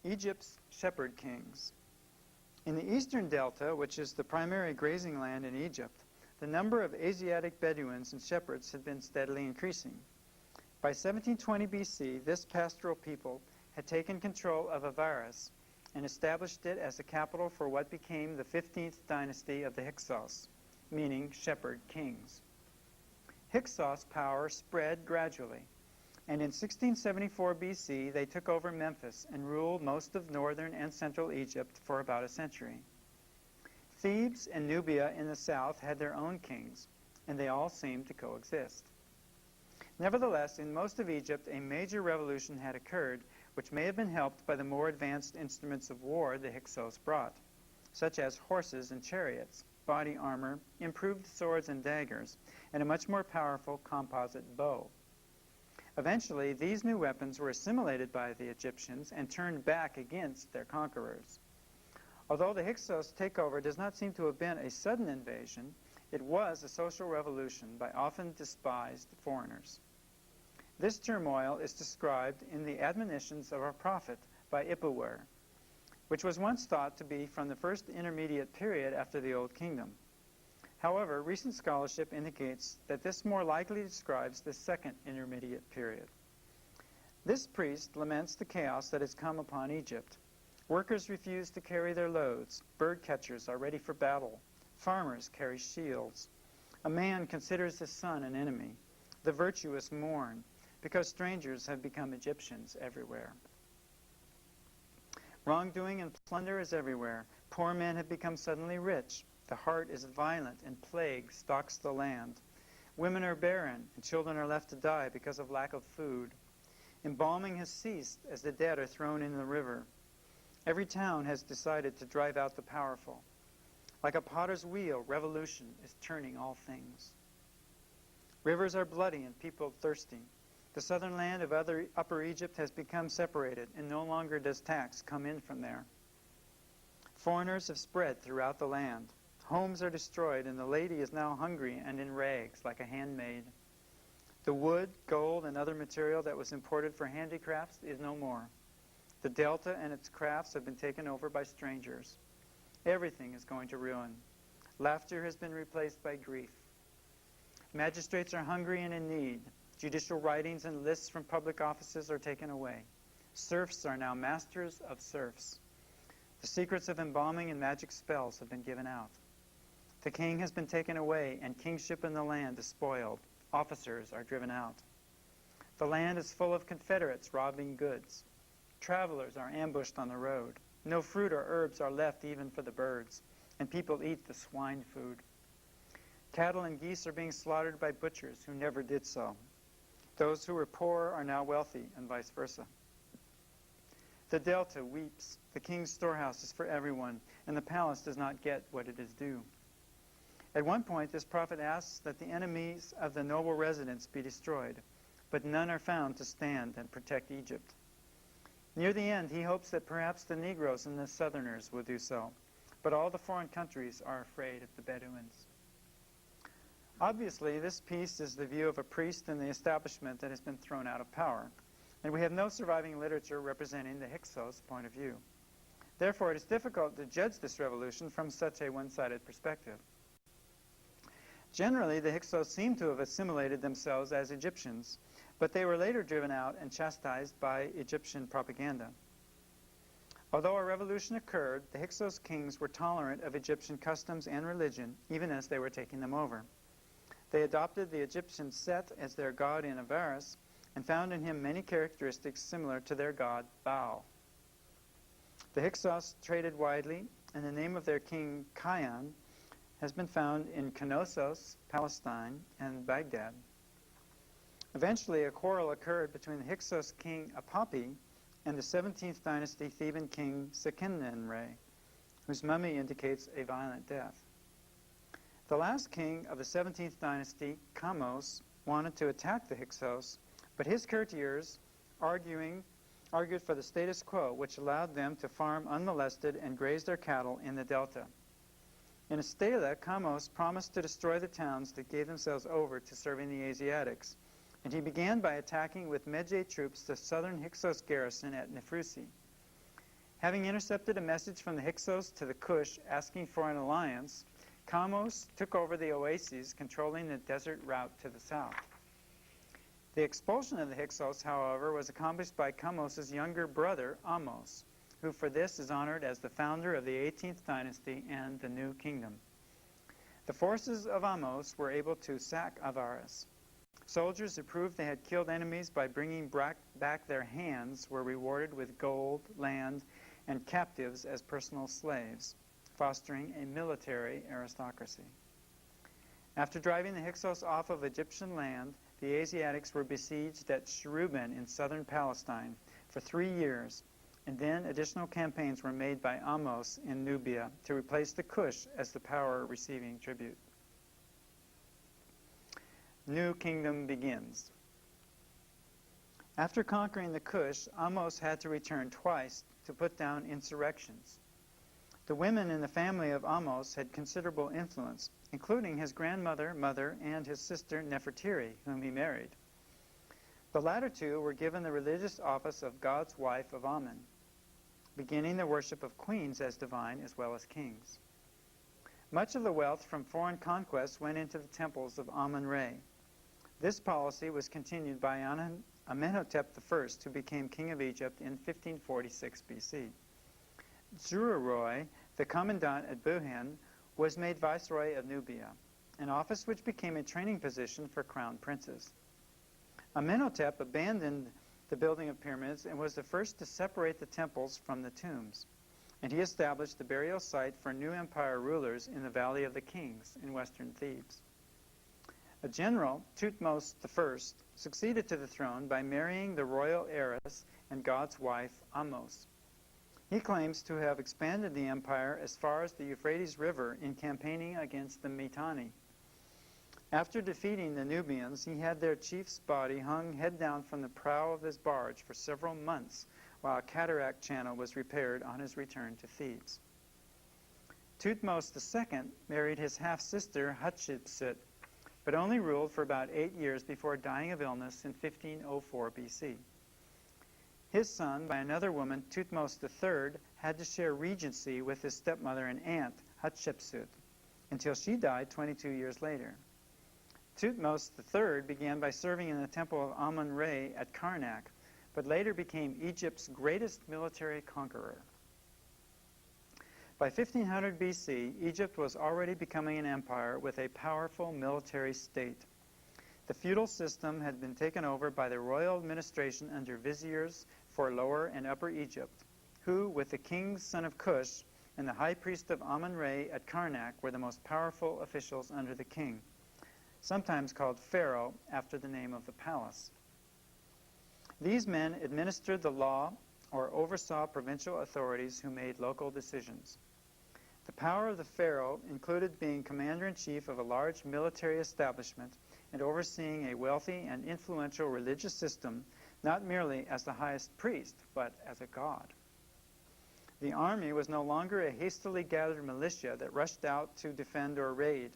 Egypt's shepherd kings. In the eastern delta, which is the primary grazing land in Egypt, the number of Asiatic Bedouins and shepherds had been steadily increasing. By 1720 BC, this pastoral people had taken control of Avaris and established it as the capital for what became the 15th dynasty of the Hyksos, meaning shepherd kings. Hyksos power spread gradually, and in 1674 BC they took over Memphis and ruled most of northern and central Egypt for about a century. Thebes and Nubia in the south had their own kings, and they all seemed to coexist. Nevertheless, in most of Egypt, a major revolution had occurred, which may have been helped by the more advanced instruments of war the Hyksos brought, such as horses and chariots, body armor, improved swords and daggers, and a much more powerful composite bow. Eventually, these new weapons were assimilated by the Egyptians and turned back against their conquerors. Although the Hyksos takeover does not seem to have been a sudden invasion, it was a social revolution by often despised foreigners. This turmoil is described in the Admonitions of our Prophet by Ipuwer, which was once thought to be from the first intermediate period after the Old Kingdom. However, recent scholarship indicates that this more likely describes the second intermediate period. This priest laments the chaos that has come upon Egypt. Workers refuse to carry their loads. Bird catchers are ready for battle. Farmers carry shields. A man considers his son an enemy. The virtuous mourn, because strangers have become Egyptians everywhere. Wrongdoing and plunder is everywhere. Poor men have become suddenly rich. The heart is violent, and plague stalks the land. Women are barren, and children are left to die because of lack of food. Embalming has ceased as the dead are thrown in the river. Every town has decided to drive out the powerful. Like a potter's wheel, revolution is turning all things. Rivers are bloody and people thirsty. The southern land of Upper Egypt has become separated, and no longer does tax come in from there. Foreigners have spread throughout the land. Homes are destroyed, and the lady is now hungry and in rags like a handmaid. The wood, gold, and other material that was imported for handicrafts is no more. The delta and its crafts have been taken over by strangers. Everything is going to ruin. Laughter has been replaced by grief. Magistrates are hungry and in need. Judicial writings and lists from public offices are taken away. Serfs are now masters of serfs. The secrets of embalming and magic spells have been given out. The king has been taken away, and kingship in the land is spoiled. Officers are driven out. The land is full of confederates robbing goods. Travelers are ambushed on the road. No fruit or herbs are left even for the birds, and people eat the swine food. Cattle and geese are being slaughtered by butchers who never did so. Those who were poor are now wealthy, and vice versa. The delta weeps. The king's storehouse is for everyone, and the palace does not get what it is due. At one point, this prophet asks that the enemies of the noble residents be destroyed, but none are found to stand and protect Egypt. Near the end, he hopes that perhaps the Negroes and the Southerners will do so, but all the foreign countries are afraid of the Bedouins. Obviously, this piece is the view of a priest in the establishment that has been thrown out of power, and we have no surviving literature representing the Hyksos point of view. Therefore, it is difficult to judge this revolution from such a one-sided perspective. Generally, the Hyksos seem to have assimilated themselves as Egyptians, but they were later driven out and chastised by Egyptian propaganda. Although a revolution occurred, the Hyksos kings were tolerant of Egyptian customs and religion, even as they were taking them over. They adopted the Egyptian Set as their god in Avaris, and found in him many characteristics similar to their god Baal. The Hyksos traded widely, and the name of their king, Kion, has been found in Knossos, Palestine, and Baghdad. Eventually, a quarrel occurred between the Hyksos king Apapi and the 17th dynasty Theban king Seqenenre, whose mummy indicates a violent death. The last king of the 17th dynasty, Kamose, wanted to attack the Hyksos, but his courtiers argued for the status quo, which allowed them to farm unmolested and graze their cattle in the delta. In a stela, Kamose promised to destroy the towns that gave themselves over to serving the Asiatics, and he began by attacking with Medjay troops the southern Hyksos garrison at Nefrusi. Having intercepted a message from the Hyksos to the Cush asking for an alliance, Kamose took over the oases, controlling the desert route to the south. The expulsion of the Hyksos, however, was accomplished by Kamose's younger brother, Ahmose, who for this is honored as the founder of the 18th dynasty and the New Kingdom. The forces of Ahmose were able to sack Avaris. Soldiers who proved they had killed enemies by bringing back their hands were rewarded with gold, land, and captives as personal slaves, fostering a military aristocracy. After driving the Hyksos off of Egyptian land, the Asiatics were besieged at Cherubin in southern Palestine for 3 years, and then additional campaigns were made by Ahmose in Nubia to replace the Cush as the power receiving tribute. New Kingdom begins. After conquering the Cush, Ahmose had to return twice to put down insurrections. The women in the family of Ahmose had considerable influence, including his grandmother, mother, and his sister Nefertiri, whom he married. The latter two were given the religious office of God's wife of Amun, beginning the worship of queens as divine as well as kings. Much of the wealth from foreign conquests went into the temples of Amun-Re. This policy was continued by Amenhotep I, who became king of Egypt in 1546 BC. Zuraroi, the commandant at Buhen, was made viceroy of Nubia, an office which became a training position for crown princes. Amenhotep abandoned the building of pyramids and was the first to separate the temples from the tombs, and he established the burial site for new empire rulers in the Valley of the Kings in western Thebes. A general, Thutmose I, succeeded to the throne by marrying the royal heiress and God's wife, Ahmose. He claims to have expanded the empire as far as the Euphrates River in campaigning against the Mitanni. After defeating the Nubians, he had their chief's body hung head down from the prow of his barge for several months while a cataract channel was repaired on his return to Thebes. Thutmose II married his half-sister Hatshepsut, but only ruled for about 8 years before dying of illness in 1504 BC. His son, by another woman, Thutmose III, had to share regency with his stepmother and aunt, Hatshepsut, until she died 22 years later. Thutmose III began by serving in the temple of Amun-Re at Karnak, but later became Egypt's greatest military conqueror. By 1500 BC, Egypt was already becoming an empire with a powerful military state. The feudal system had been taken over by the royal administration under viziers for Lower and Upper Egypt, who, with the king's son of Cush and the high priest of Amun-Re at Karnak, were the most powerful officials under the king, sometimes called Pharaoh after the name of the palace. These men administered the law or oversaw provincial authorities who made local decisions. The power of the pharaoh included being commander-in-chief of a large military establishment and overseeing a wealthy and influential religious system, not merely as the highest priest, but as a god. The army was no longer a hastily gathered militia that rushed out to defend or raid.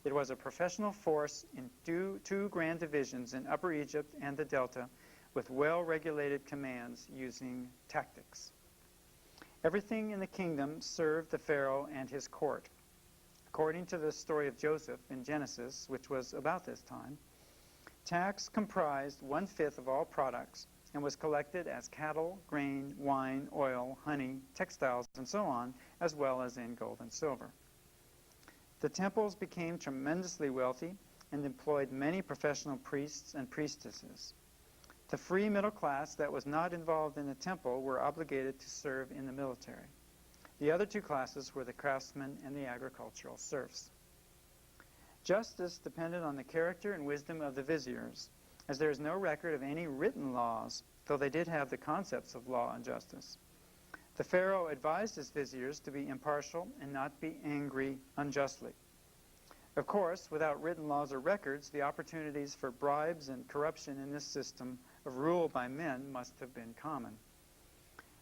It was a professional force in two grand divisions in Upper Egypt and the Delta, with well-regulated commands using tactics. Everything in the kingdom served the pharaoh and his court. According to the story of Joseph in Genesis, which was about this time, tax comprised 1/5 of all products and was collected as cattle, grain, wine, oil, honey, textiles, and so on, as well as in gold and silver. The temples became tremendously wealthy and employed many professional priests and priestesses. The free middle class that was not involved in the temple were obligated to serve in the military. The other two classes were the craftsmen and the agricultural serfs. Justice depended on the character and wisdom of the viziers, as there is no record of any written laws, though they did have the concepts of law and justice. The pharaoh advised his viziers to be impartial and not be angry unjustly. Of course, without written laws or records, the opportunities for bribes and corruption in this system of rule by men must have been common.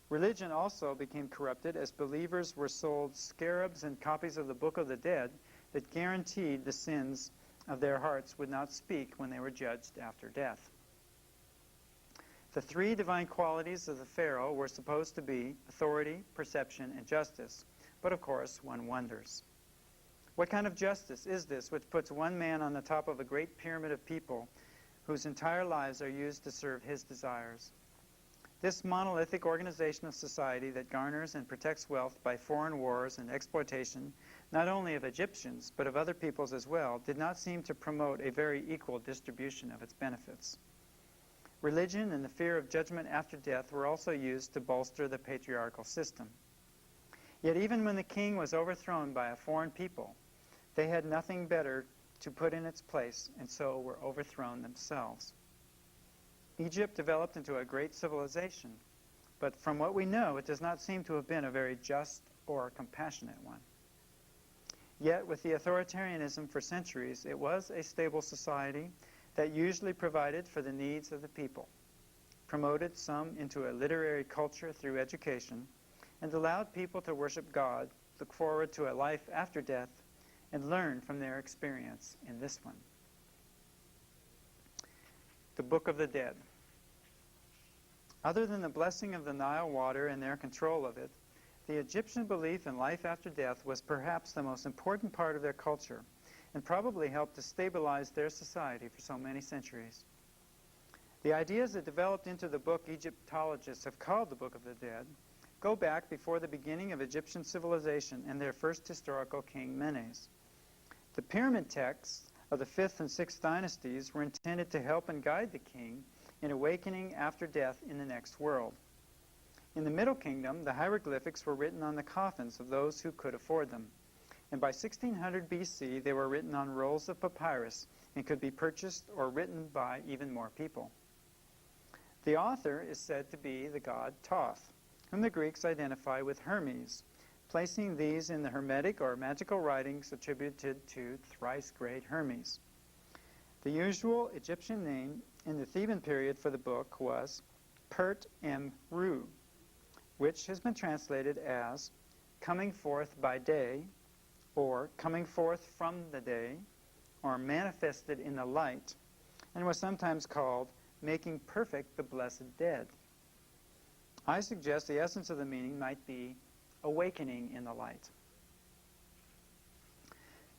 Religion also became corrupted as believers were sold scarabs and copies of the Book of the Dead that guaranteed the sins of their hearts would not speak when they were judged after death. The three divine qualities of the pharaoh were supposed to be authority, perception, and justice. But of course, one wonders. What kind of justice is this which puts one man on the top of a great pyramid of people whose entire lives are used to serve his desires? This monolithic organization of society that garners and protects wealth by foreign wars and exploitation, not only of Egyptians, but of other peoples as well, did not seem to promote a very equal distribution of its benefits. Religion and the fear of judgment after death were also used to bolster the patriarchal system. Yet even when the king was overthrown by a foreign people, they had nothing better to put in its place, and so were overthrown themselves. Egypt developed into a great civilization, but from what we know, it does not seem to have been a very just or compassionate one. Yet, with the authoritarianism for centuries, it was a stable society that usually provided for the needs of the people, promoted some into a literary culture through education, and allowed people to worship God, look forward to a life after death, and learn from their experience in this one. The Book of the Dead. Other than the blessing of the Nile water and their control of it, the Egyptian belief in life after death was perhaps the most important part of their culture and probably helped to stabilize their society for so many centuries. The ideas that developed into the book Egyptologists have called the Book of the Dead go back before the beginning of Egyptian civilization and their first historical king, Menes. The pyramid texts of the 5th and 6th dynasties were intended to help and guide the king in awakening after death in the next world. In the Middle Kingdom, the hieroglyphics were written on the coffins of those who could afford them, and by 1600 BC they were written on rolls of papyrus and could be purchased or written by even more people. The author is said to be the god Thoth, whom the Greeks identify with Hermes, placing these in the Hermetic or magical writings attributed to thrice great Hermes. The usual Egyptian name in the Theban period for the book was Pert-em-Ru, which has been translated as coming forth by day, or coming forth from the day, or manifested in the light, and was sometimes called making perfect the blessed dead. I suggest the essence of the meaning might be awakening in the light.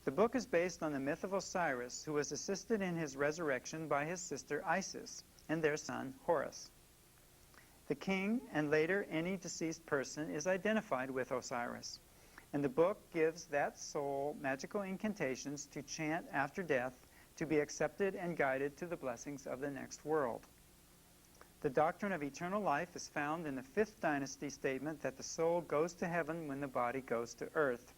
The book is based on the myth of Osiris, who was assisted in his resurrection by his sister Isis and their son Horus. The king, and later any deceased person, is identified with Osiris, and the book gives that soul magical incantations to chant after death to be accepted and guided to the blessings of the next world. The doctrine of eternal life is found in the 5th dynasty statement that the soul goes to heaven when the body goes to earth.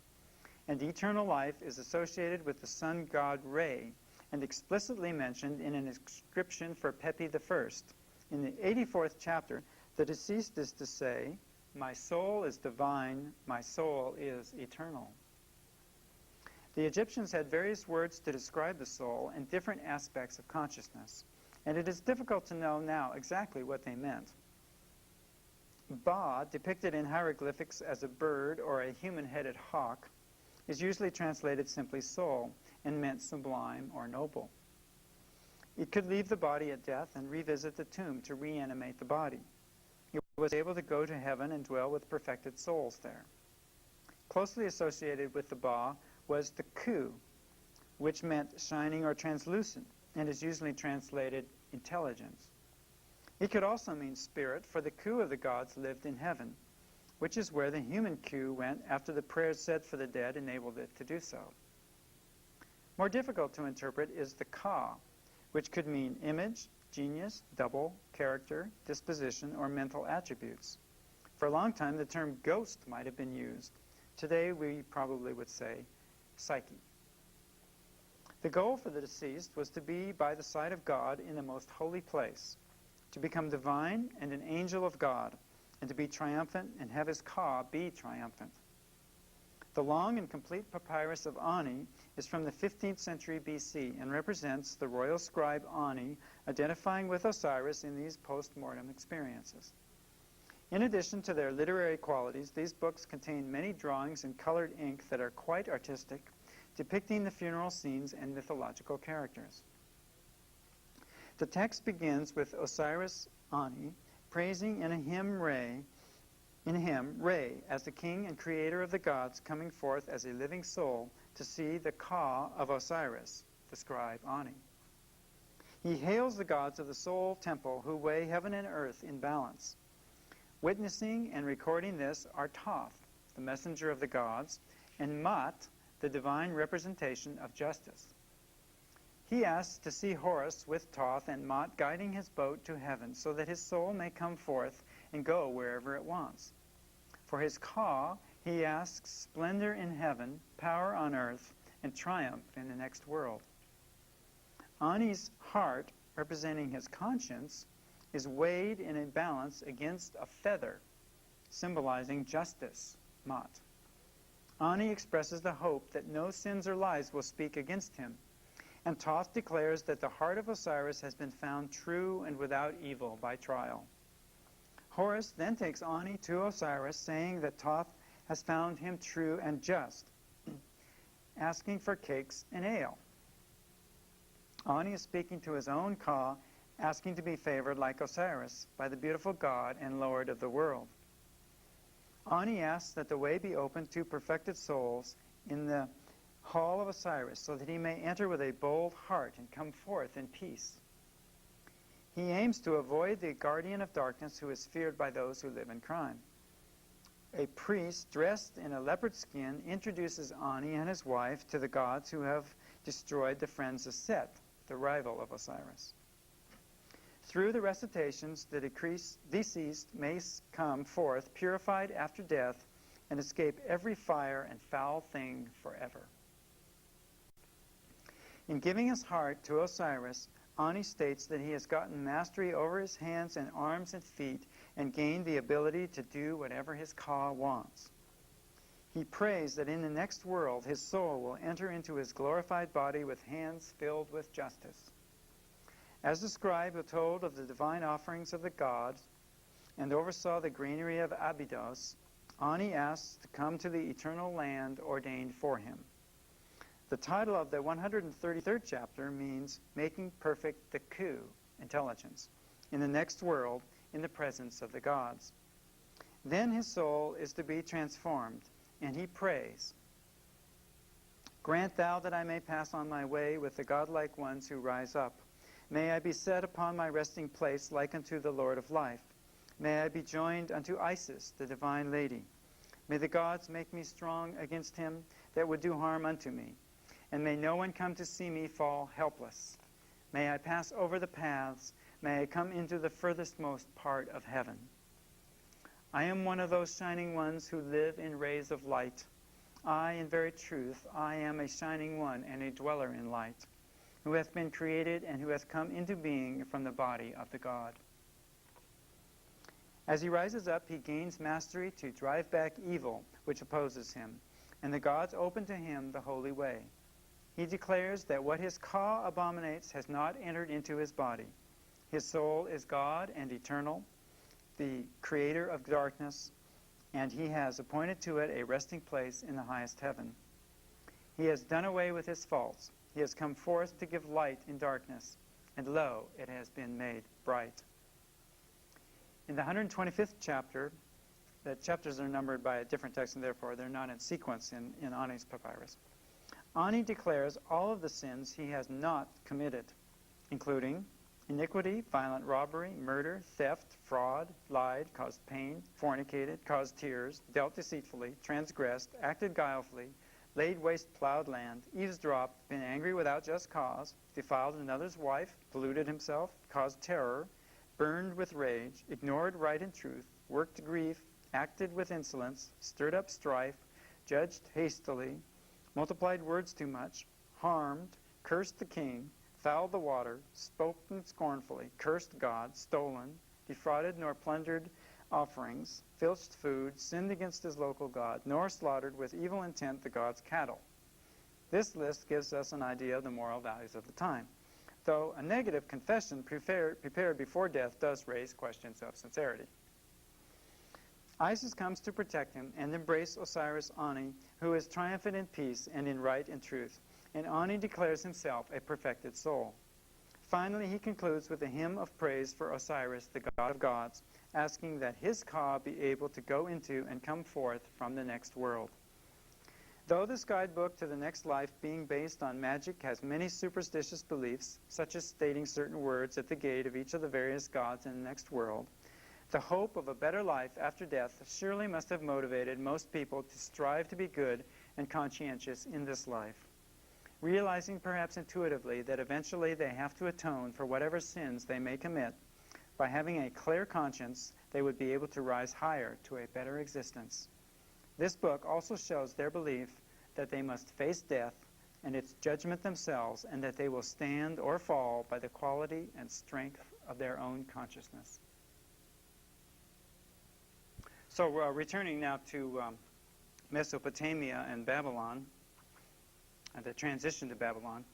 And eternal life is associated with the sun god Re, and explicitly mentioned in an inscription for Pepi I. In the 84th chapter, the deceased is to say, "My soul is divine, my soul is eternal." The Egyptians had various words to describe the soul and different aspects of consciousness, and it is difficult to know now exactly what they meant. Ba, depicted in hieroglyphics as a bird or a human-headed hawk, is usually translated simply soul and meant sublime or noble. It could leave the body at death and revisit the tomb to reanimate the body. It was able to go to heaven and dwell with perfected souls there. Closely associated with the Ba was the Ku, which meant shining or translucent, and is usually translated intelligence. It could also mean spirit, for the Ku of the gods lived in heaven, which is where the human Ku went after the prayers said for the dead enabled it to do so. More difficult to interpret is the Ka, which could mean image, genius, double, character, disposition, or mental attributes. For a long time, the term ghost might have been used. Today, we probably would say psyche. The goal for the deceased was to be by the side of God in the most holy place, to become divine and an angel of God, and to be triumphant and have his Ka be triumphant. The long and complete Papyrus of Ani is from the 15th century BC and represents the royal scribe Ani identifying with Osiris in these post-mortem experiences. In addition to their literary qualities, these books contain many drawings in colored ink that are quite artistic, depicting the funeral scenes and mythological characters. The text begins with Osiris Ani, praising in a hymn Re, as the king and creator of the gods, coming forth as a living soul to see the Ka of Osiris, the scribe Ani. He hails the gods of the soul temple who weigh heaven and earth in balance. Witnessing and recording this are Thoth, the messenger of the gods, and Mat, the divine representation of justice. He asks to see Horus with Thoth and Mat guiding his boat to heaven so that his soul may come forth and go wherever it wants. For his Ka, he asks splendor in heaven, power on earth, and triumph in the next world. Ani's heart, representing his conscience, is weighed in a balance against a feather, symbolizing justice, Mat. Ani expresses the hope that no sins or lies will speak against him, and Thoth declares that the heart of Osiris has been found true and without evil by trial. Horus then takes Ani to Osiris, saying that Thoth has found him true and just, asking for cakes and ale. Ani is speaking to his own Ka, asking to be favored like Osiris by the beautiful god and Lord of the world. Ani asks that the way be opened to perfected souls in the hall of Osiris, so that he may enter with a bold heart and come forth in peace. He aims to avoid the guardian of darkness who is feared by those who live in crime. A priest dressed in a leopard skin introduces Ani and his wife to the gods who have destroyed the friends of Set, the rival of Osiris. Through the recitations, the deceased may come forth purified after death and escape every fire and foul thing forever. In giving his heart to Osiris, Ani states that he has gotten mastery over his hands and arms and feet and gained the ability to do whatever his Ka wants. He prays that in the next world his soul will enter into his glorified body with hands filled with justice. As the scribe who told of the divine offerings of the gods and oversaw the granary of Abydos, Ani asks to come to the eternal land ordained for him. The title of the 133rd chapter means making perfect the Ku, intelligence, in the next world in the presence of the gods. Then his soul is to be transformed, and he prays, "Grant thou that I may pass on my way with the godlike ones who rise up. May I be set upon my resting place like unto the Lord of life. May I be joined unto Isis, the divine lady. May the gods make me strong against him that would do harm unto me. And may no one come to see me fall helpless. May I pass over the paths. May I come into the furthestmost part of heaven. I am one of those shining ones who live in rays of light. I, in very truth, I am a shining one and a dweller in light, who hath been created and who hath come into being from the body of the God." As he rises up, he gains mastery to drive back evil which opposes him, and the gods open to him the holy way. He declares that what his Ka abominates has not entered into his body. His soul is God and eternal, the creator of darkness, and he has appointed to it a resting place in the highest heaven. He has done away with his faults. He has come forth to give light in darkness, and lo, it has been made bright. In the 125th chapter, the chapters are numbered by a different text, and therefore they're not in sequence in Ani's papyrus. Ani declares all of the sins he has not committed, including iniquity, violent robbery, murder, theft, fraud, lied, caused pain, fornicated, caused tears, dealt deceitfully, transgressed, acted guilefully, laid waste plowed land, eavesdropped, been angry without just cause, defiled another's wife, polluted himself, caused terror, burned with rage, ignored right and truth, worked grief, acted with insolence, stirred up strife, judged hastily, multiplied words too much, harmed, cursed the king, fouled the water, spoken scornfully, cursed God, stolen, defrauded nor plundered offerings, filched food, sinned against his local god, nor slaughtered with evil intent the god's cattle. This list gives us an idea of the moral values of the time, though a negative confession prepared before death does raise questions of sincerity. Isis comes to protect him and embrace Osiris Ani, who is triumphant in peace and in right and truth, and Ani declares himself a perfected soul. Finally, he concludes with a hymn of praise for Osiris, the god of gods, asking that his ka be able to go into and come forth from the next world. Though this guidebook to the next life, being based on magic, has many superstitious beliefs, such as stating certain words at the gate of each of the various gods in the next world, the hope of a better life after death surely must have motivated most people to strive to be good and conscientious in this life, realizing perhaps intuitively that eventually they have to atone for whatever sins they may commit. By having a clear conscience, they would be able to rise higher to a better existence. This book also shows their belief that they must face death and its judgment themselves, and that they will stand or fall by the quality and strength of their own consciousness. So returning now to Mesopotamia and Babylon, and the transition to Babylon.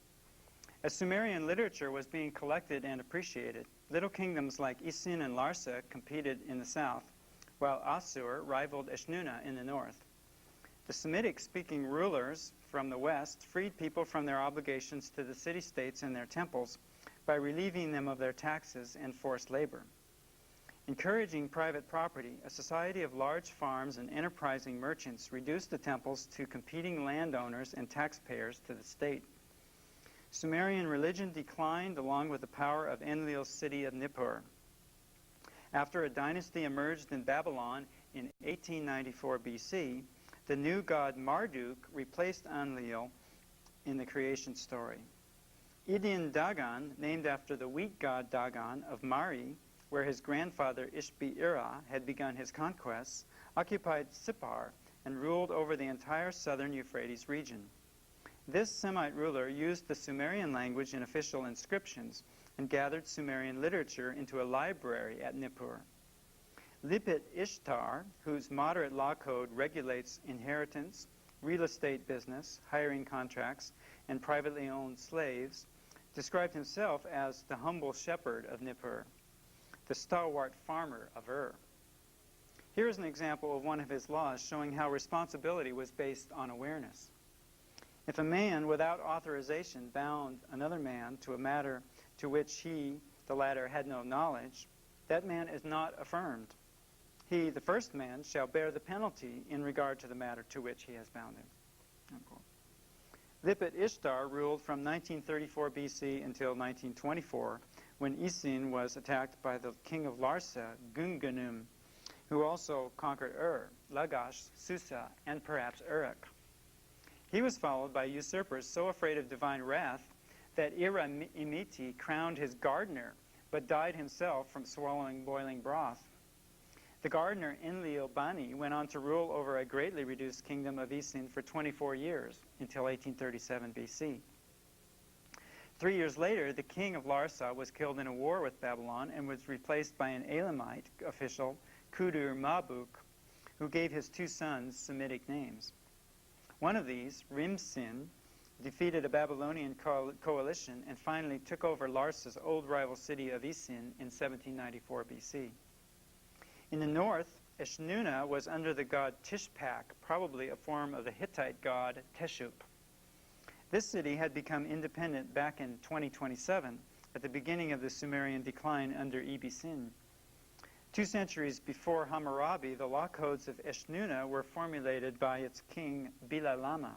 As Sumerian literature was being collected and appreciated, little kingdoms like Isin and Larsa competed in the south, while Assur rivaled Eshnunna in the north. The Semitic-speaking rulers from the west freed people from their obligations to the city-states and their temples by relieving them of their taxes and forced labor. Encouraging private property, a society of large farms and enterprising merchants reduced the temples to competing landowners and taxpayers to the state. Sumerian religion declined along with the power of Enlil's city of Nippur. After a dynasty emerged in Babylon in 1894 BC, the new god Marduk replaced Enlil in the creation story. Idin Dagan, named after the wheat god Dagan of Mari, where his grandfather Ishbi-Ira had begun his conquests, occupied Sippar and ruled over the entire southern Euphrates region. This Semite ruler used the Sumerian language in official inscriptions and gathered Sumerian literature into a library at Nippur. Lipit Ishtar, whose moderate law code regulates inheritance, real estate business, hiring contracts, and privately owned slaves, described himself as the humble shepherd of Nippur, the stalwart farmer of Ur. Here is an example of one of his laws showing how responsibility was based on awareness. If a man without authorization bound another man to a matter to which he, the latter, had no knowledge, that man is not affirmed. He, the first man, shall bear the penalty in regard to the matter to which he has bound him. Unquote. Lipit Ishtar ruled from 1934 BC until 1924, when Isin was attacked by the king of Larsa, Gungunum, who also conquered Ur, Lagash, Susa, and perhaps Uruk. He was followed by usurpers so afraid of divine wrath that Ira Imiti crowned his gardener, but died himself from swallowing boiling broth. The gardener Enlil Bani went on to rule over a greatly reduced kingdom of Isin for 24 years, until 1837 BC. 3 years later, the king of Larsa was killed in a war with Babylon and was replaced by an Elamite official, Kudur Mabuk, who gave his two sons Semitic names. One of these, Rimsin, defeated a Babylonian coalition and finally took over Larsa's old rival city of Isin in 1794 BC. In the north, Eshnunna was under the god Tishpak, probably a form of the Hittite god Teshup. This city had become independent back in 2027, at the beginning of the Sumerian decline under Ibisin. 2 centuries before Hammurabi, the law codes of Eshnunna were formulated by its king Bilalama.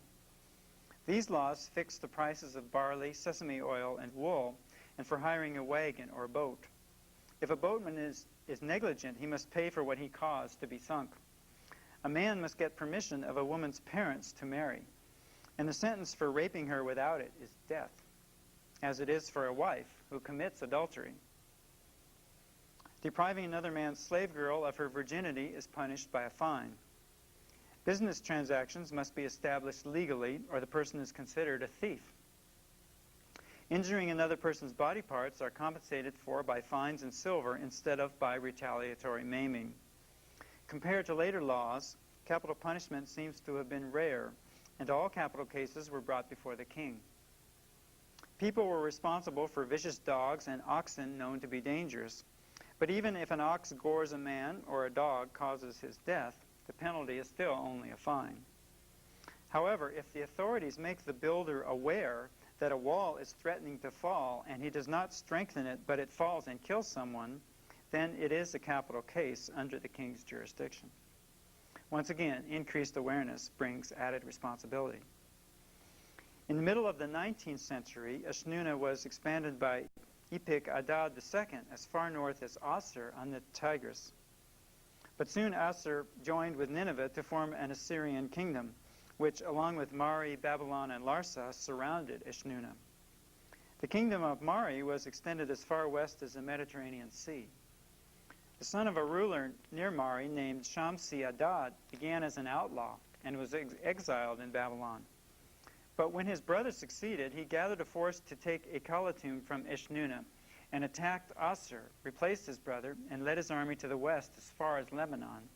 These laws fixed the prices of barley, sesame oil, and wool, and for hiring a wagon or boat. If a boatman is negligent, he must pay for what he caused to be sunk. A man must get permission of a woman's parents to marry, and the sentence for raping her without it is death, as it is for a wife who commits adultery. Depriving another man's slave girl of her virginity is punished by a fine. Business transactions must be established legally, or the person is considered a thief. Injuring another person's body parts are compensated for by fines in silver instead of by retaliatory maiming. Compared to later laws, capital punishment seems to have been rare, and all capital cases were brought before the king. People were responsible for vicious dogs and oxen known to be dangerous, but even if an ox gores a man or a dog causes his death, the penalty is still only a fine. However, if the authorities make the builder aware that a wall is threatening to fall and he does not strengthen it, but it falls and kills someone, then it is a capital case under the king's jurisdiction. Once again, increased awareness brings added responsibility. In the middle of the 19th century, Ashnuna was expanded by Epik-Adad II as far north as Assur on the Tigris. But soon Assur joined with Nineveh to form an Assyrian kingdom, which, along with Mari, Babylon, and Larsa, surrounded Ashnuna. The kingdom of Mari was extended as far west as the Mediterranean Sea. The son of a ruler near Mari named Shamsi-Adad began as an outlaw and was exiled in Babylon. But when his brother succeeded, he gathered a force to take Ekalatum from Ashnuna and attacked Assur, replaced his brother, and led his army to the west as far as Lebanon.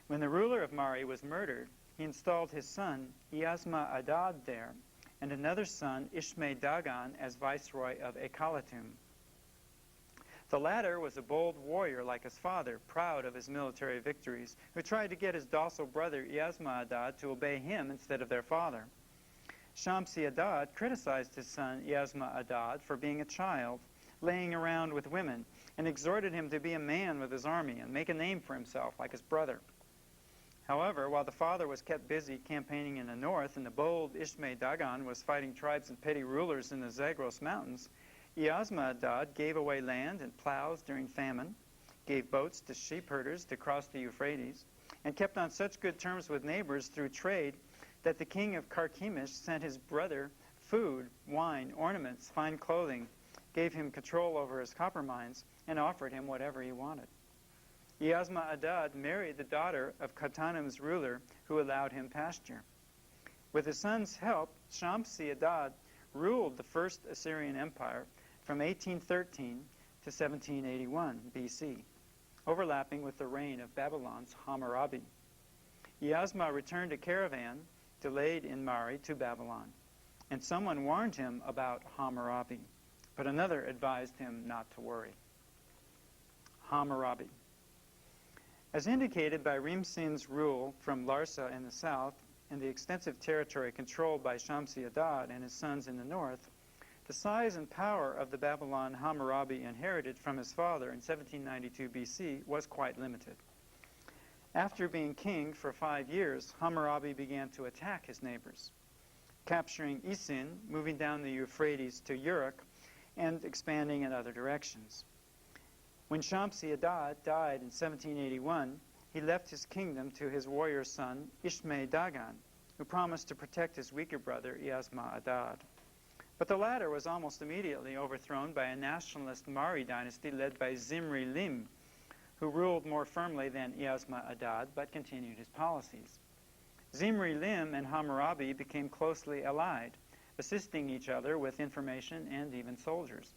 When the ruler of Mari was murdered, he installed his son Eazma-Adad there, and another son, Ishme-Dagan, as viceroy of Ekalatum. The latter was a bold warrior like his father, proud of his military victories, who tried to get his docile brother Eazma-Adad to obey him instead of their father. Shamsi-Adad criticized his son Eazma-Adad for being a child, laying around with women, and exhorted him to be a man with his army and make a name for himself like his brother. However, while the father was kept busy campaigning in the north and the bold Ishme-Dagan was fighting tribes and petty rulers in the Zagros Mountains, Eazma-Adad gave away land and plows during famine, gave boats to sheep herders to cross the Euphrates, and kept on such good terms with neighbors through trade that the king of Carchemish sent his brother food, wine, ornaments, fine clothing, gave him control over his copper mines, and offered him whatever he wanted. Eazma-Adad married the daughter of Khatanum's ruler, who allowed him pasture. With his son's help, Shamsi-Adad ruled the First Assyrian Empire from 1813 to 1781 BC, overlapping with the reign of Babylon's Hammurabi. Eazma returned a caravan delayed in Mari to Babylon, and someone warned him about Hammurabi, but another advised him not to worry. Hammurabi. As indicated by Rimsin's rule from Larsa in the south and the extensive territory controlled by Shamsi-Adad and his sons in the north, the size and power of the Babylon Hammurabi inherited from his father in 1792 BC was quite limited. After being king for 5 years, Hammurabi began to attack his neighbors, capturing Isin, moving down the Euphrates to Uruk, and expanding in other directions. When Shamsi-Adad died in 1781, he left his kingdom to his warrior son, Ishme-Dagan, who promised to protect his weaker brother, Eazma-Adad. But the latter was almost immediately overthrown by a nationalist Mari dynasty led by Zimri-Lim, who ruled more firmly than Eazma-Adad but continued his policies. Zimri-Lim and Hammurabi became closely allied, assisting each other with information and even soldiers.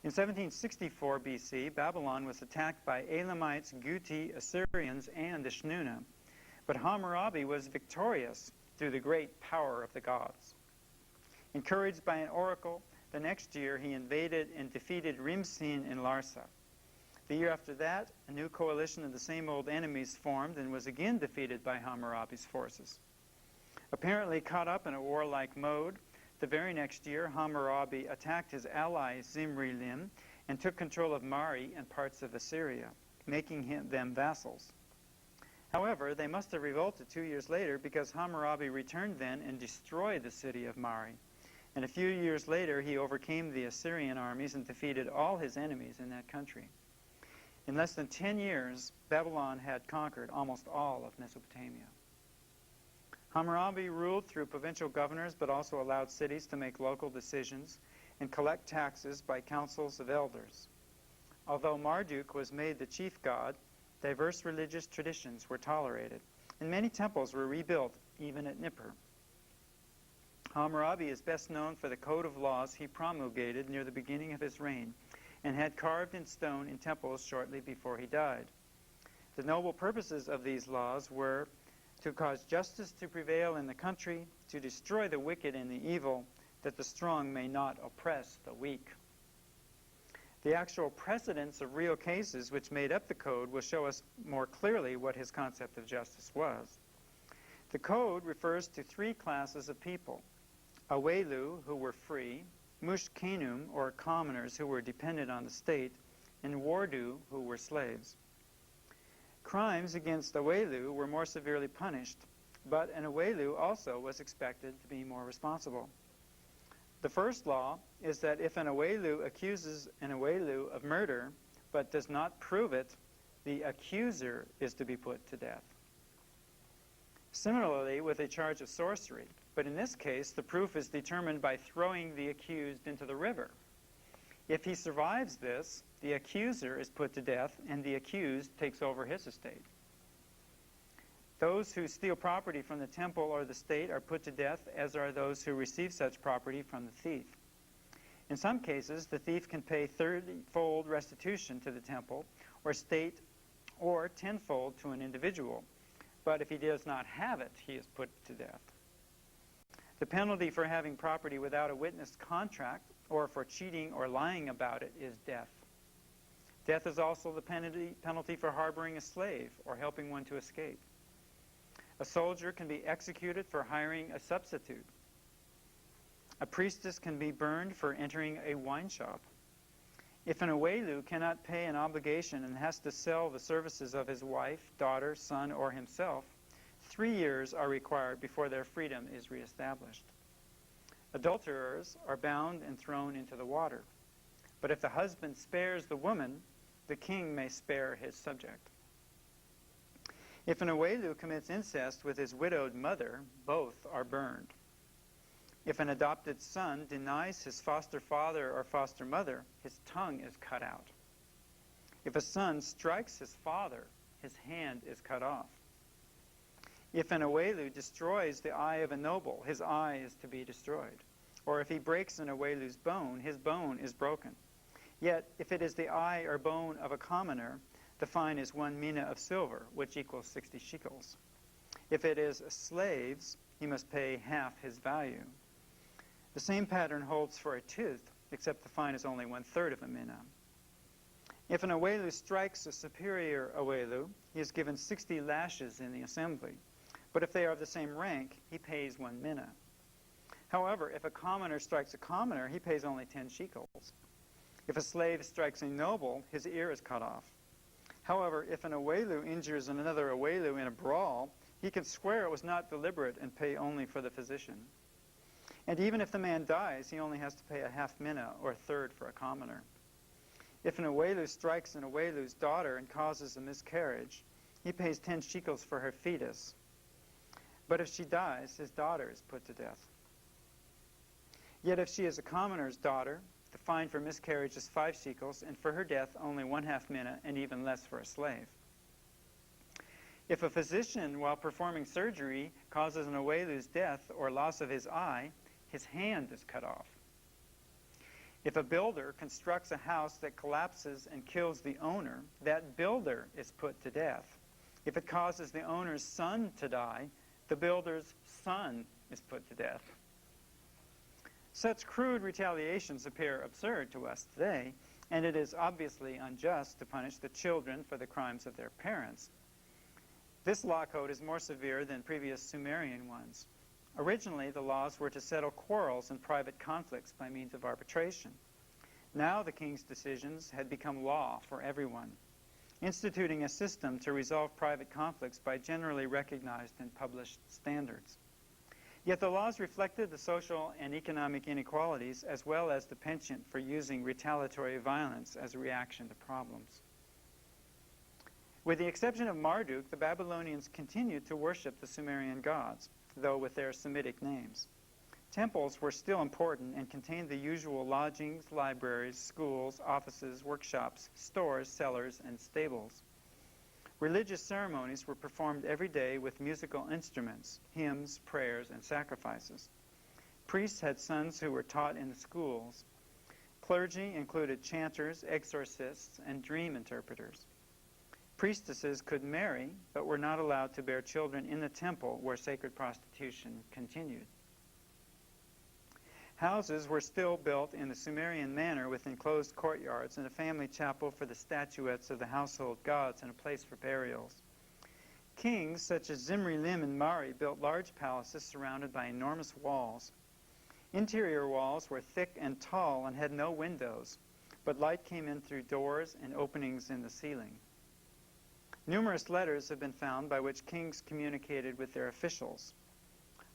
In 1764 BC, Babylon was attacked by Elamites, Guti, Assyrians, and Ashnuna, but Hammurabi was victorious through the great power of the gods. Encouraged by an oracle, the next year he invaded and defeated Rimsin in Larsa. The year after that, a new coalition of the same old enemies formed and was again defeated by Hammurabi's forces. Apparently caught up in a warlike mode, the very next year Hammurabi attacked his ally Zimri-Lim and took control of Mari and parts of Assyria, making them vassals. However, they must have revolted 2 years later because Hammurabi returned then and destroyed the city of Mari. And a few years later he overcame the Assyrian armies and defeated all his enemies in that country. In less than 10 years, Babylon had conquered almost all of Mesopotamia. Hammurabi ruled through provincial governors, but also allowed cities to make local decisions and collect taxes by councils of elders. Although Marduk was made the chief god, diverse religious traditions were tolerated, and many temples were rebuilt, even at Nippur. Hammurabi is best known for the code of laws he promulgated near the beginning of his reign, and had carved in stone in temples shortly before he died. The noble purposes of these laws were to cause justice to prevail in the country, to destroy the wicked and the evil, that the strong may not oppress the weak. The actual precedents of real cases which made up the code will show us more clearly what his concept of justice was. The code refers to 3 classes of people: Awelu, who were free, Mushkenum, or commoners who were dependent on the state, and Wardu, who were slaves. Crimes against Awelu were more severely punished, but an Awelu also was expected to be more responsible. The first law is that if an Awelu accuses an Awelu of murder but does not prove it, the accuser is to be put to death. Similarly with a charge of sorcery, but in this case the proof is determined by throwing the accused into the river. If he survives this, the accuser is put to death and the accused takes over his estate. Those who steal property from the temple or the state are put to death, as are those who receive such property from the thief. In some cases, the thief can pay 30-fold restitution to the temple or state or tenfold to an individual. But if he does not have it, he is put to death. The penalty for having property without a witnessed contract or for cheating or lying about it is death. Death is also the penalty for harboring a slave or helping one to escape. A soldier can be executed for hiring a substitute. A priestess can be burned for entering a wine shop. If an Awelu cannot pay an obligation and has to sell the services of his wife, daughter, son, or himself, 3 years are required before their freedom is reestablished. Adulterers are bound and thrown into the water. But if the husband spares the woman, the king may spare his subject. If an Awelu commits incest with his widowed mother, both are burned. If an adopted son denies his foster father or foster mother, his tongue is cut out. If a son strikes his father, his hand is cut off. If an Awelu destroys the eye of a noble, his eye is to be destroyed. Or if he breaks an Awelu's bone, his bone is broken. Yet, if it is the eye or bone of a commoner, the fine is 1 mina of silver, which equals 60 shekels. If it is a slave's, he must pay half his value. The same pattern holds for a tooth, except the fine is only 1/3 of a mina. If an Awelu strikes a superior Awelu, he is given 60 lashes in the assembly. But if they are of the same rank, he pays 1 mina. However, if a commoner strikes a commoner, he pays only 10 shekels. If a slave strikes a noble, his ear is cut off. However, if an Awelu injures another Awelu in a brawl, he can swear it was not deliberate and pay only for the physician. And even if the man dies, he only has to pay a half mina, or 1/3 for a commoner. If an Awelu strikes an Awelu's daughter and causes a miscarriage, he pays 10 shekels for her fetus. But if she dies, his daughter is put to death. Yet if she is a commoner's daughter, the fine for miscarriage is 5 shekels, and for her death only 1/2 mina, and even less for a slave. If a physician, while performing surgery, causes an Awelu's death or loss of his eye, his hand is cut off. If a builder constructs a house that collapses and kills the owner, that builder is put to death. If it causes the owner's son to die, the builder's son is put to death. Such crude retaliations appear absurd to us today, and it is obviously unjust to punish the children for the crimes of their parents. This law code is more severe than previous Sumerian ones. Originally, the laws were to settle quarrels and private conflicts by means of arbitration. Now the king's decisions had become law for everyone, instituting a system to resolve private conflicts by generally recognized and published standards. Yet the laws reflected the social and economic inequalities as well as the penchant for using retaliatory violence as a reaction to problems. With the exception of Marduk, the Babylonians continued to worship the Sumerian gods, though with their Semitic names. Temples were still important and contained the usual lodgings, libraries, schools, offices, workshops, stores, cellars, and stables. Religious ceremonies were performed every day with musical instruments, hymns, prayers, and sacrifices. Priests had sons who were taught in the schools. Clergy included chanters, exorcists, and dream interpreters. Priestesses could marry, but were not allowed to bear children in the temple where sacred prostitution continued. Houses were still built in the Sumerian manner with enclosed courtyards and a family chapel for the statuettes of the household gods and a place for burials. Kings such as Zimri-Lim and Mari built large palaces surrounded by enormous walls. Interior walls were thick and tall and had no windows, but light came in through doors and openings in the ceiling. Numerous letters have been found by which kings communicated with their officials.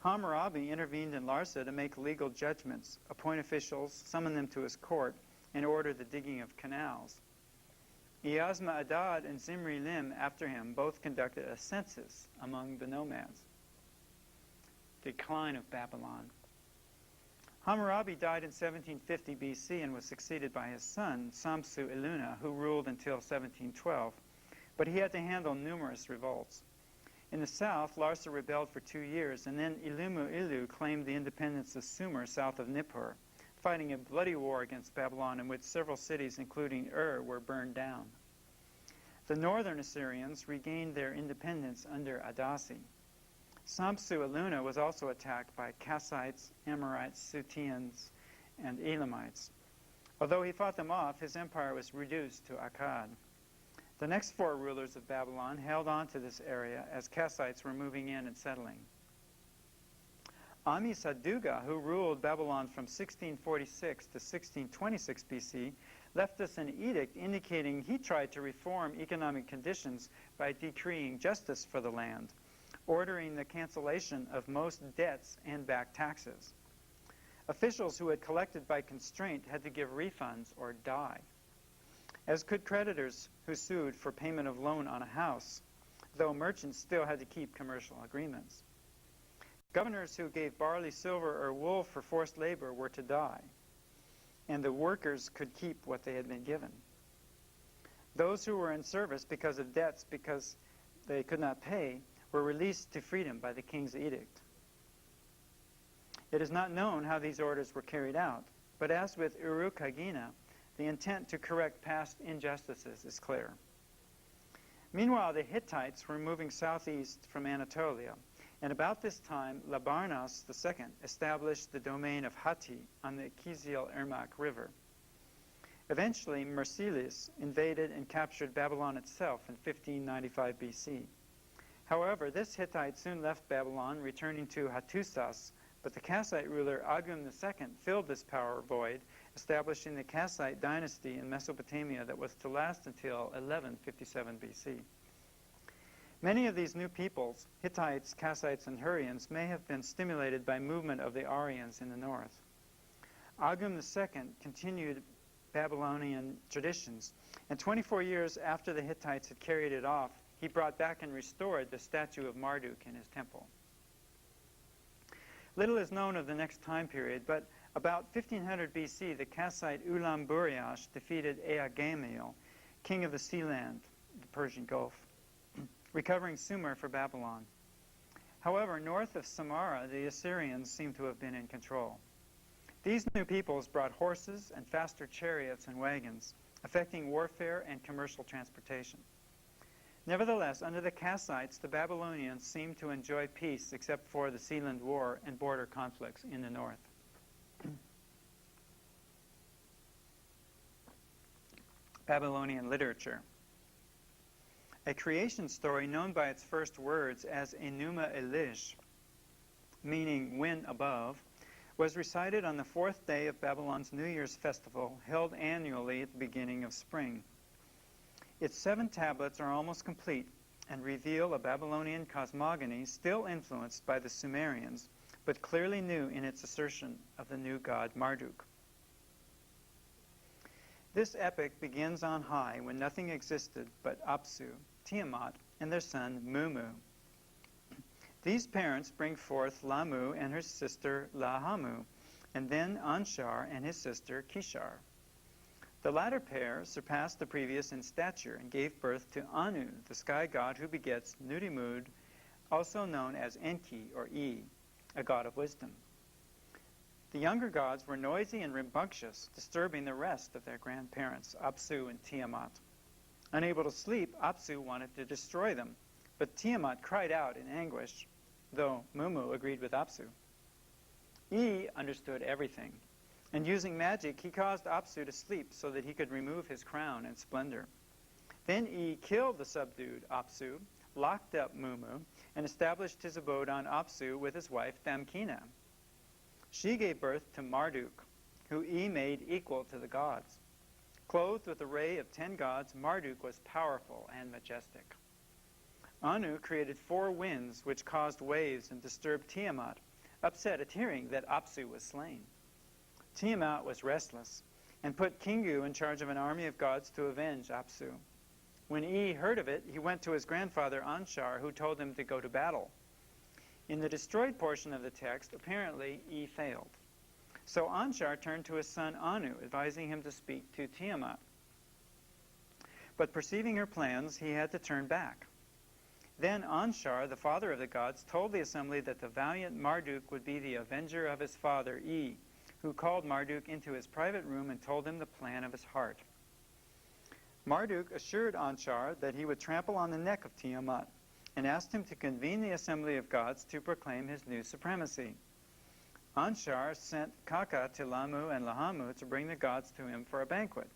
Hammurabi intervened in Larsa to make legal judgments, appoint officials, summon them to his court, and order the digging of canals. Iasma-Adad and Zimri-Lim after him both conducted a census among the nomads. Decline of Babylon. Hammurabi died in 1750 BC and was succeeded by his son, Samsu-Iluna, who ruled until 1712, but he had to handle numerous revolts. In the south, Larsa rebelled for 2 years, and then Ilumu-Ilu claimed the independence of Sumer south of Nippur, fighting a bloody war against Babylon in which several cities, including Ur, were burned down. The northern Assyrians regained their independence under Adasi. Samsu-Iluna was also attacked by Kassites, Amorites, Sutians, and Elamites. Although he fought them off, his empire was reduced to Akkad. The next 4 rulers of Babylon held on to this area as Kassites were moving in and settling. Ammi-Saduqa, who ruled Babylon from 1646 to 1626 BC, left us an edict indicating he tried to reform economic conditions by decreeing justice for the land, ordering the cancellation of most debts and back taxes. Officials who had collected by constraint had to give refunds or die, as could creditors who sued for payment of loan on a house, though merchants still had to keep commercial agreements. Governors who gave barley, silver, or wool for forced labor were to die, and the workers could keep what they had been given. Those who were in service because of debts because they could not pay were released to freedom by the king's edict. It is not known how these orders were carried out, but as with Uruk-Hagina, the intent to correct past injustices is clear. Meanwhile, the Hittites were moving southeast from Anatolia, and about this time, Labarnas II established the domain of Hatti on the Kizil-Irmak River. Eventually, Mercilis invaded and captured Babylon itself in 1595 BC. However, this Hittite soon left Babylon, returning to Hattusas, but the Kassite ruler Agum II filled this power void, establishing the Kassite dynasty in Mesopotamia that was to last until 1157 BC. Many of these new peoples, Hittites, Kassites, and Hurrians, may have been stimulated by movement of the Aryans in the north. Agum II continued Babylonian traditions, and 24 years after the Hittites had carried it off, he brought back and restored the statue of Marduk in his temple. Little is known of the next time period, but about 1500 BC, the Kassite Ulam-Buriash defeated Eagamil, king of the Sealand, the Persian Gulf, recovering Sumer for Babylon. However, north of Samara, the Assyrians seem to have been in control. These new peoples brought horses and faster chariots and wagons, affecting warfare and commercial transportation. Nevertheless, under the Kassites, the Babylonians seemed to enjoy peace except for the Sealand War and border conflicts in the north. Babylonian literature. A creation story known by its first words as Enuma Elish, meaning when above, was recited on the 4th day of Babylon's New Year's festival, held annually at the beginning of spring. Its 7 tablets are almost complete and reveal a Babylonian cosmogony still influenced by the Sumerians, but clearly new in its assertion of the new god Marduk. This epic begins on high when nothing existed but Apsu, Tiamat, and their son Mumu. These parents bring forth Lamu and her sister Lahamu, and then Anshar and his sister Kishar. The latter pair surpassed the previous in stature and gave birth to Anu, the sky god who begets Nudimmud, also known as Enki or E, a god of wisdom. The younger gods were noisy and rambunctious, disturbing the rest of their grandparents, Apsu and Tiamat. Unable to sleep, Apsu wanted to destroy them, but Tiamat cried out in anguish, though Mumu agreed with Apsu. E understood everything, and using magic, he caused Apsu to sleep so that he could remove his crown and splendor. Then E killed the subdued Apsu, locked up Mumu, and established his abode on Apsu with his wife Damkina. She gave birth to Marduk, who E made equal to the gods. Clothed with the array of 10 gods, Marduk was powerful and majestic. Anu created 4 winds which caused waves and disturbed Tiamat, upset at hearing that Apsu was slain. Tiamat was restless and put Kingu in charge of an army of gods to avenge Apsu. When E heard of it, he went to his grandfather Anshar, who told him to go to battle. In the destroyed portion of the text, apparently E failed. So Anshar turned to his son Anu, advising him to speak to Tiamat. But perceiving her plans, he had to turn back. Then Anshar, the father of the gods, told the assembly that the valiant Marduk would be the avenger of his father E, who called Marduk into his private room and told him the plan of his heart. Marduk assured Anshar that he would trample on the neck of Tiamat, and asked him to convene the assembly of gods to proclaim his new supremacy. Anshar sent Kaka to Lamu and Lahamu to bring the gods to him for a banquet.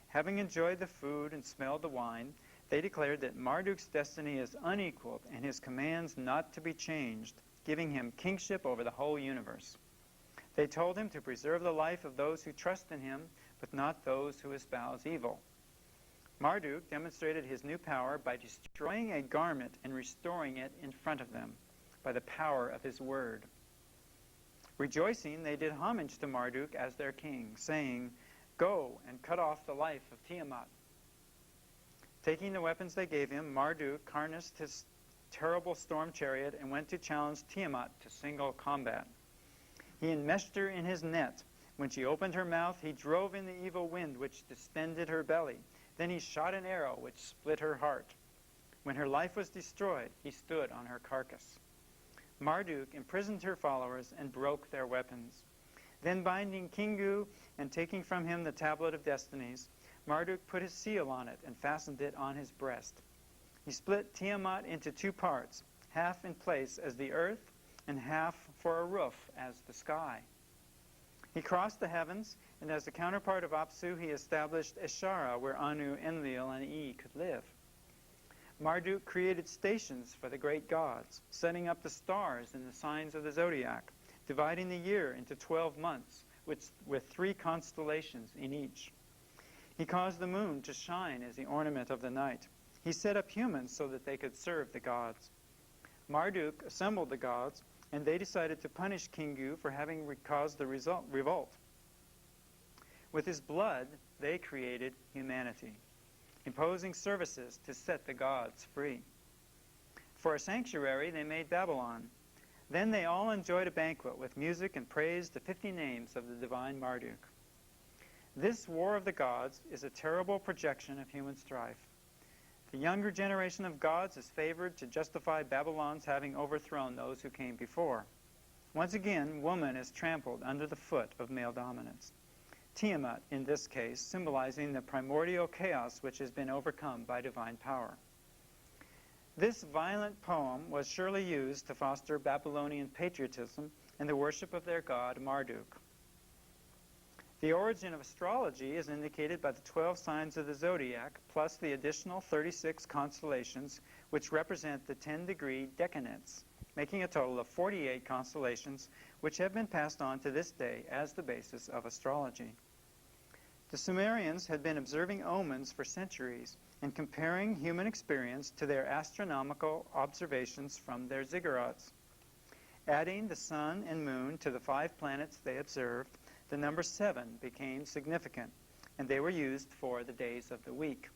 Having enjoyed the food and smelled the wine, they declared that Marduk's destiny is unequaled and his commands not to be changed, giving him kingship over the whole universe. They told him to preserve the life of those who trust in him, but not those who espouse evil. Marduk demonstrated his new power by destroying a garment and restoring it in front of them, by the power of his word. Rejoicing, they did homage to Marduk as their king, saying, "Go and cut off the life of Tiamat." Taking the weapons they gave him, Marduk harnessed his terrible storm chariot and went to challenge Tiamat to single combat. He enmeshed her in his net. When she opened her mouth, he drove in the evil wind which distended her belly. Then he shot an arrow which split her heart. When her life was destroyed, he stood on her carcass. Marduk imprisoned her followers and broke their weapons. Then binding Kingu and taking from him the tablet of destinies, Marduk put his seal on it and fastened it on his breast. He split Tiamat into 2 parts, half in place as the earth and half for a roof as the sky. He crossed the heavens, and as the counterpart of Apsu, he established Ishtar, where Anu, Enlil, and E could live. Marduk created stations for the great gods, setting up the stars in the signs of the zodiac, dividing the year into 12 months, with 3 constellations in each. He caused the moon to shine as the ornament of the night. He set up humans so that they could serve the gods. Marduk assembled the gods, and they decided to punish Kingu for having caused the revolt. With his blood, they created humanity, imposing services to set the gods free. For a sanctuary, they made Babylon. Then they all enjoyed a banquet with music and praised the 50 names of the divine Marduk. This war of the gods is a terrible projection of human strife. The younger generation of gods is favored to justify Babylon's having overthrown those who came before. Once again, woman is trampled under the foot of male dominance. Tiamat, in this case, symbolizing the primordial chaos which has been overcome by divine power. This violent poem was surely used to foster Babylonian patriotism and the worship of their god Marduk. The origin of astrology is indicated by the 12 signs of the zodiac, plus the additional 36 constellations, which represent the 10-degree decanates, making a total of 48 constellations, which have been passed on to this day as the basis of astrology. The Sumerians had been observing omens for centuries and comparing human experience to their astronomical observations from their ziggurats. Adding the sun and moon to the 5 planets they observed, the number 7 became significant, and they were used for the days of the week.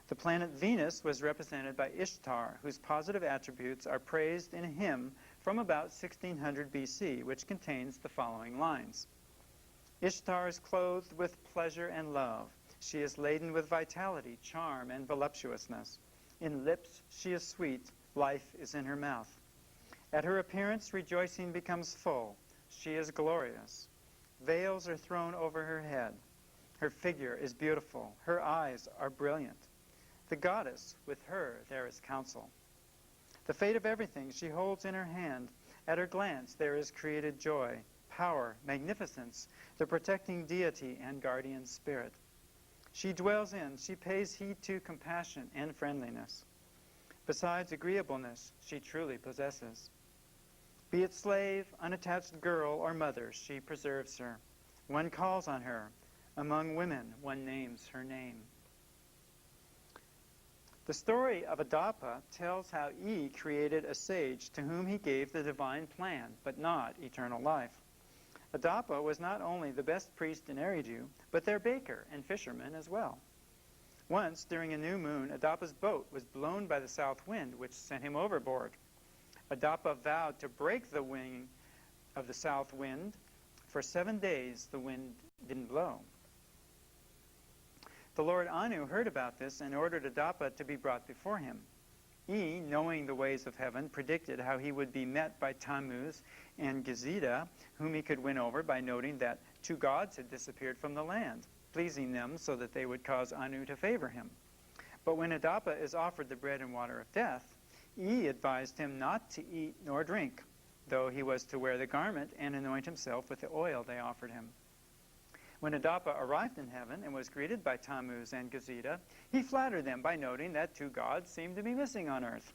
The planet Venus was represented by Ishtar, whose positive attributes are praised in a hymn from about 1600 BC, which contains the following lines. Ishtar is clothed with pleasure and love. She is laden with vitality, charm, and voluptuousness. In lips she is sweet, life is in her mouth. At her appearance rejoicing becomes full. She is glorious. Veils are thrown over her head. Her figure is beautiful. Her eyes are brilliant. The goddess, with her there is counsel. The fate of everything she holds in her hand. At her glance there is created joy, power, magnificence, the protecting deity and guardian spirit. She dwells in, she pays heed to compassion and friendliness. Besides agreeableness, she truly possesses. Be it slave, unattached girl, or mother, she preserves her. One calls on her. Among women, one names her name. The story of Adapa tells how E created a sage to whom he gave the divine plan, but not eternal life. Adapa was not only the best priest in Eridu, but their baker and fisherman as well. Once, during a new moon, Adapa's boat was blown by the south wind, which sent him overboard. Adapa vowed to break the wing of the south wind. For 7 days, the wind didn't blow. The Lord Anu heard about this and ordered Adapa to be brought before him. E, knowing the ways of heaven, predicted how he would be met by Tammuz and Gazida, whom he could win over by noting that 2 gods had disappeared from the land, pleasing them so that they would cause Anu to favor him. But when Adapa is offered the bread and water of death, E advised him not to eat nor drink, though he was to wear the garment and anoint himself with the oil they offered him. When Adapa arrived in heaven and was greeted by Tammuz and Gazida, he flattered them by noting that 2 gods seemed to be missing on earth.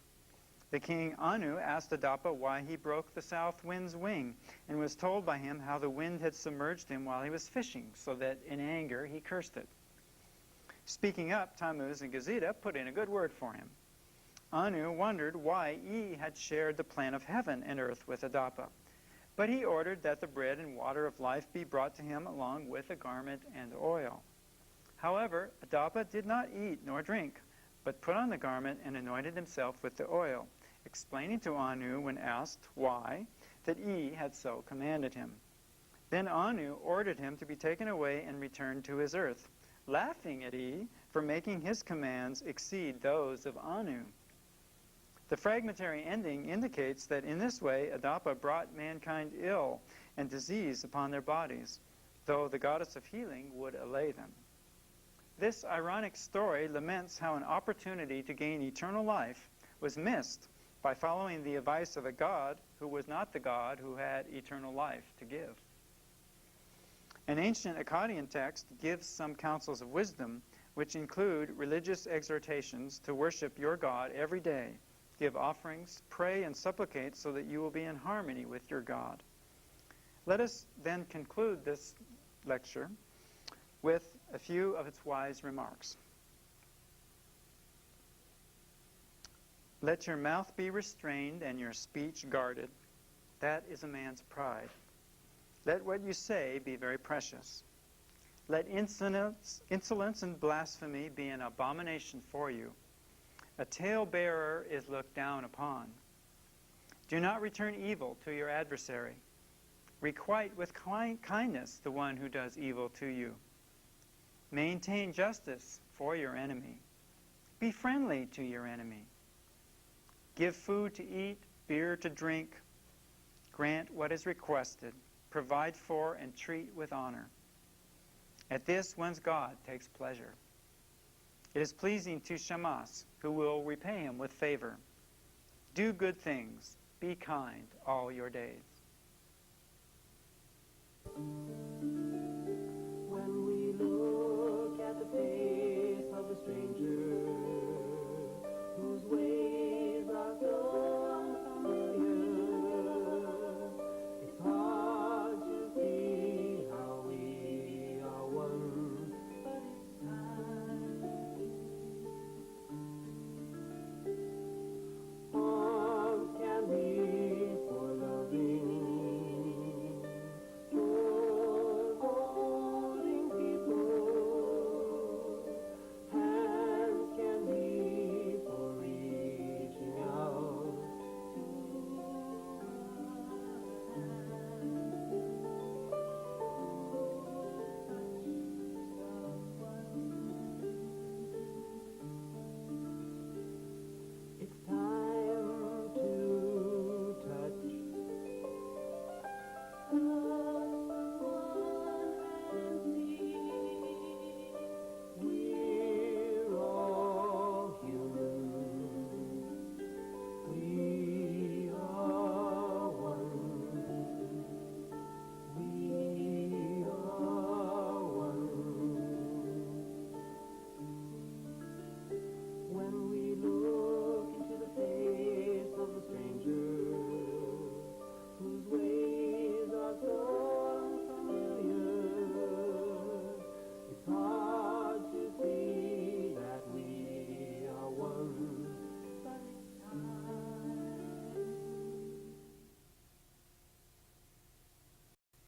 The king Anu asked Adapa why he broke the south wind's wing, and was told by him how the wind had submerged him while he was fishing, so that in anger he cursed it. Speaking up, Tammuz and Gazida put in a good word for him. Anu wondered why E had shared the plan of heaven and earth with Adapa. But he ordered that the bread and water of life be brought to him along with a garment and oil. However, Adapa did not eat nor drink, but put on the garment and anointed himself with the oil, explaining to Anu when asked why, that E had so commanded him. Then Anu ordered him to be taken away and returned to his earth, laughing at E for making his commands exceed those of Anu. The fragmentary ending indicates that in this way Adapa brought mankind ill and disease upon their bodies, though the goddess of healing would allay them. This ironic story laments how an opportunity to gain eternal life was missed by following the advice of a god who was not the God who had eternal life to give. An ancient Akkadian text gives some counsels of wisdom, which include religious exhortations to worship your God every day, give offerings, pray, and supplicate so that you will be in harmony with your God. Let us then conclude this lecture with a few of its wise remarks. Let your mouth be restrained and your speech guarded. That is a man's pride. Let what you say be very precious. Let insolence and blasphemy be an abomination for you. A talebearer is looked down upon. Do not return evil to your adversary. Requite with kindness the one who does evil to you. Maintain justice for your enemy. Be friendly to your enemy. Give food to eat, beer to drink. Grant what is requested. Provide for and treat with honor. At this, one's God takes pleasure. It is pleasing to Shamash, who will repay him with favor. Do good things. Be kind all your days.